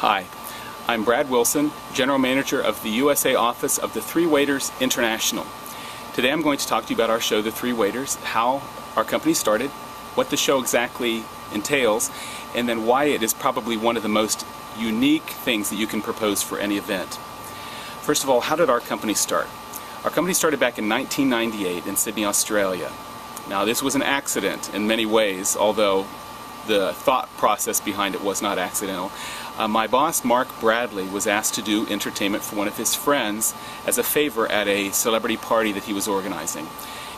Hi, I'm Brad Wilson, General Manager of the USA office of the Three Waiters International. Today I'm going to talk to you about our show, The Three Waiters, how our company started, what the show exactly entails, and then why it is probably one of the most unique things that you can propose for any event. First of all, how did our company start? Our company started back in 1998 in Sydney, Australia. Now this was an accident in many ways, although the thought process behind it was not accidental. My boss, Mark Bradley, was asked to do entertainment for one of his friends as a favor at a celebrity party that he was organizing.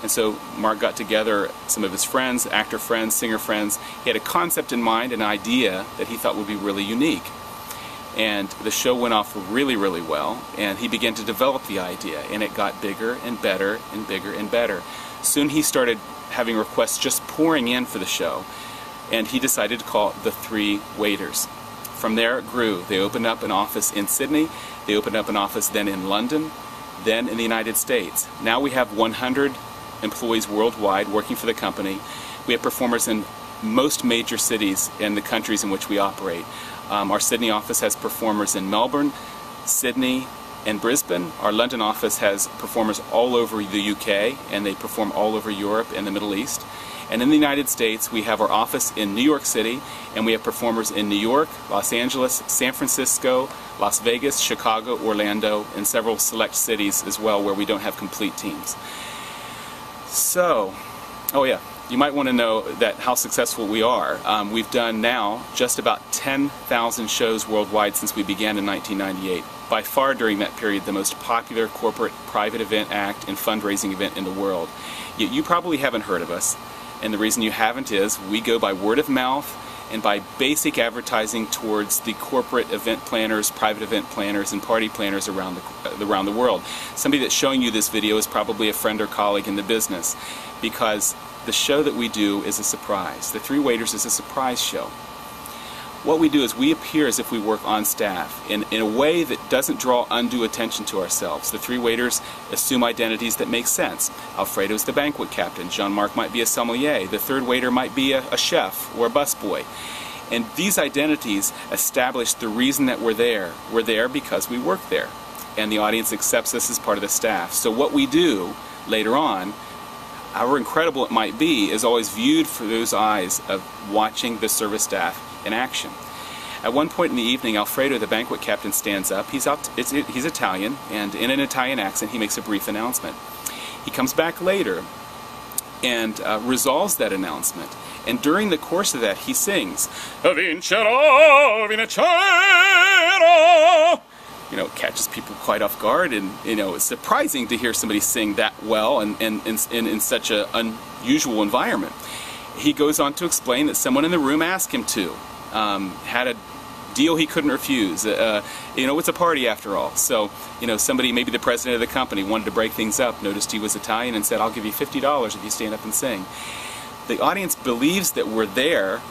And so Mark got together some of his friends, actor friends, singer friends. He had a concept in mind, an idea that he thought would be really unique. And the show went off really, really well, and he began to develop the idea, and it got bigger and better and bigger and better. Soon he started having requests just pouring in for the show, and he decided to call it The Three Waiters. From there it grew. They opened up an office in Sydney, they opened up an office then in London, then in the United States. Now we have 100 employees worldwide working for the company. We have performers in most major cities in the countries in which we operate. Our Sydney office has performers in Melbourne, Sydney, and Brisbane. Our London office has performers all over the UK, and they perform all over Europe and the Middle East. And in the United States, we have our office in New York City, and we have performers in New York, Los Angeles, San Francisco, Las Vegas, Chicago, Orlando, and several select cities as well where we don't have complete teams. So, oh yeah, you might want to know that how successful we are. We've done now just about 10,000 shows worldwide since we began in 1998. By far during that period the most popular corporate private event act and fundraising event in the world. Yet you probably haven't heard of us. And the reason you haven't is we go by word of mouth and by basic advertising towards the corporate event planners, private event planners, and party planners around the world. Somebody that's showing you this video is probably a friend or colleague in the business, because the show that we do is a surprise. The Three Waiters is a surprise show. What we do is we appear as if we work on staff in a way that doesn't draw undue attention to ourselves. The Three Waiters assume identities that make sense. Alfredo's the banquet captain. Jean-Marc might be a sommelier. The third waiter might be a chef or a busboy. And these identities establish the reason that we're there. We're there because we work there. And the audience accepts us as part of the staff. So what we do later on, however incredible it might be, is always viewed through those eyes of watching the service staff in action. At one point in the evening, Alfredo, the banquet captain, stands up. He's Italian, and in an Italian accent he makes a brief announcement. He comes back later and resolves that announcement, and during the course of that he sings, "Vincerò, vincerò." You know, it catches people quite off guard, and you know, it's surprising to hear somebody sing that well and in such an unusual environment. He goes on to explain that someone in the room asked him to, had a deal he couldn't refuse. You know, it's a party after all. So, you know, somebody, maybe the president of the company, wanted to break things up, noticed he was Italian, and said, "I'll give you $50 if you stand up and sing." The audience believes that we're there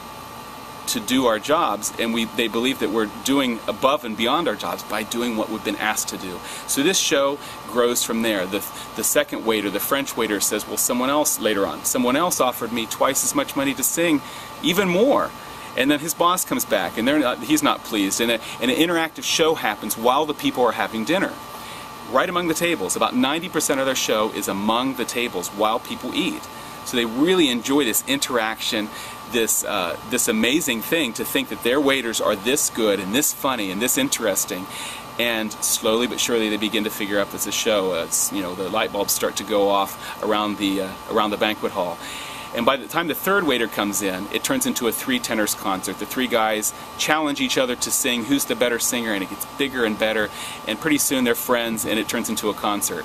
to do our jobs, and they believe that we're doing above and beyond our jobs by doing what we've been asked to do. So this show grows from there. The second waiter, the French waiter, says, well, someone else later on, someone else offered me twice as much money to sing, even more. And then his boss comes back, and he's not pleased, and an interactive show happens while the people are having dinner. Right among the tables. About 90% of their show is among the tables while people eat. So they really enjoy this interaction, this amazing thing to think that their waiters are this good and this funny and this interesting. And slowly but surely they begin to figure out this is a show. You know, the light bulbs start to go off around the banquet hall. And by the time the third waiter comes in, it turns into a three tenors concert. The three guys challenge each other to sing who's the better singer, and it gets bigger and better, and pretty soon they're friends and it turns into a concert.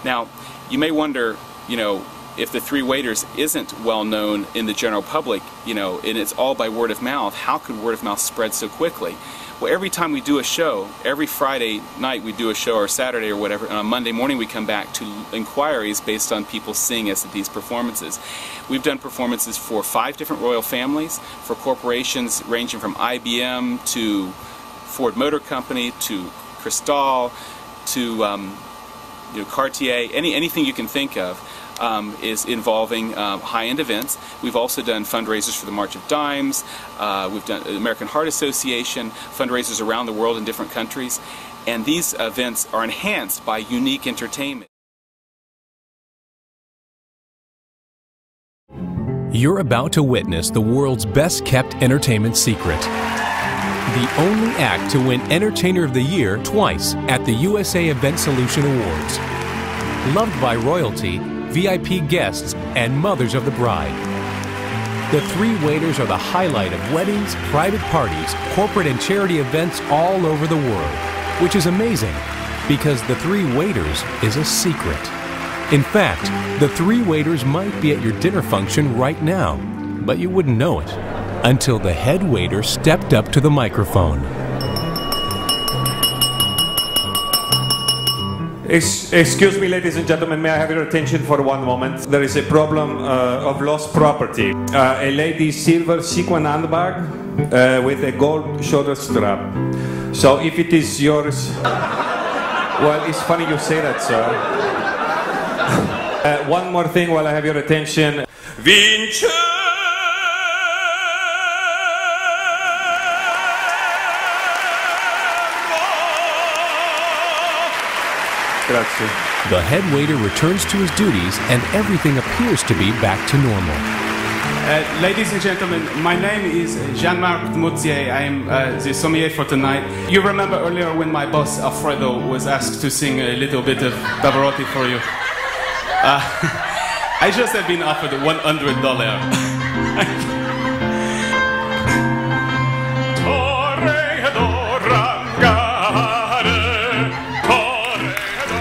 Now, you may wonder, you know, if the Three Waiters isn't well known in the general public, you know, and it's all by word of mouth, how could word of mouth spread so quickly? Well, every time we do a show, every Friday night we do a show, or Saturday or whatever, and on Monday morning we come back to inquiries based on people seeing us at these performances. We've done performances for 5 different royal families, for corporations ranging from IBM to Ford Motor Company to Cristal to you know, Cartier, anything you can think of. is involving high-end events. We've also done fundraisers for the March of Dimes. We've done the American Heart Association, fundraisers around the world in different countries. And these events are enhanced by unique entertainment. You're about to witness the world's best-kept entertainment secret. The only act to win Entertainer of the Year twice at the USA Event Solution Awards. Loved by royalty, VIP guests, and mothers of the bride. The three waiters are the highlight of weddings, private parties, corporate and charity events all over the world, which is amazing because the three waiters is a secret. In fact, the three waiters might be at your dinner function right now, but you wouldn't know it until the head waiter stepped up to the microphone. Excuse me, ladies and gentlemen, may I have your attention for one moment? There is a problem of lost property. A lady's silver sequin handbag with a gold shoulder strap. So if it is yours... Well, it's funny you say that, sir. One more thing while I have your attention. Vince! Grazie. The head waiter returns to his duties and everything appears to be back to normal. Ladies and gentlemen, my name is Jean-Marc Moutier. I am the sommelier for tonight. You remember earlier when my boss Alfredo was asked to sing a little bit of Pavarotti for you? I just have been offered $100.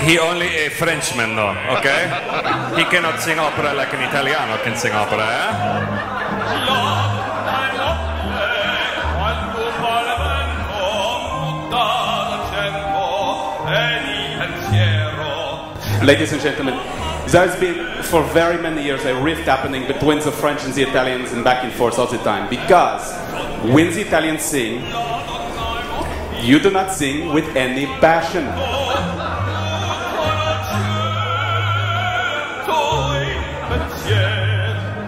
He only a Frenchman, though, okay? He cannot sing opera like an Italiano can sing opera, eh? Ladies and gentlemen, there's been, for very many years, a rift happening between the French and the Italians and back and forth all the time. Because when the Italians sing, you do not sing with any passion.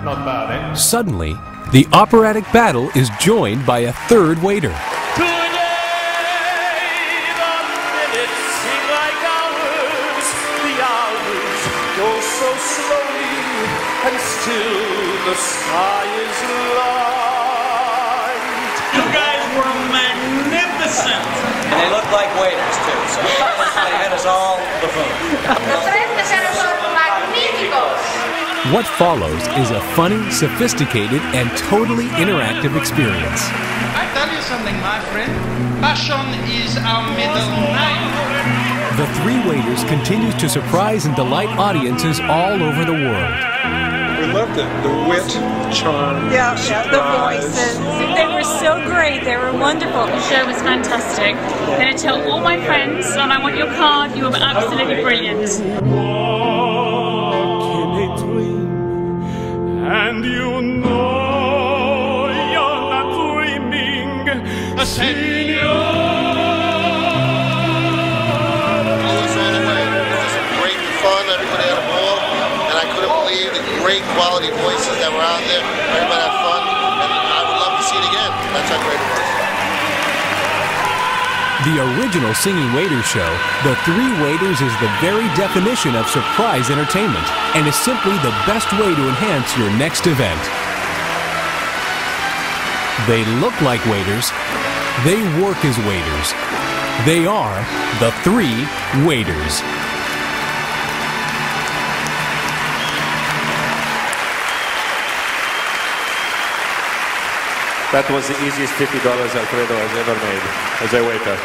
Not bad, eh? Suddenly, the operatic battle is joined by a third waiter. And still the sky is light. You guys were magnificent. And they looked like waiters too, so they had us all buffoon. What follows is a funny, sophisticated, and totally interactive experience. I tell you something, my friend. Passion is our middle name. The three waiters continue to surprise and delight audiences all over the world. We loved it. The wit, charm, the voices. They were so great. They were wonderful. The show was fantastic. I'm going to tell all my friends, and I want your card. You were absolutely brilliant. and you know you're not dreaming, Senor. Great quality voices that were out there. Everybody had fun, and I would love to see it again. That's how great it was. The original Singing Waiters show, The Three Waiters, is the very definition of surprise entertainment and is simply the best way to enhance your next event. They look like waiters. They work as waiters. They are the Three Waiters. That was the easiest $50 Alfredo has ever made as a waiter.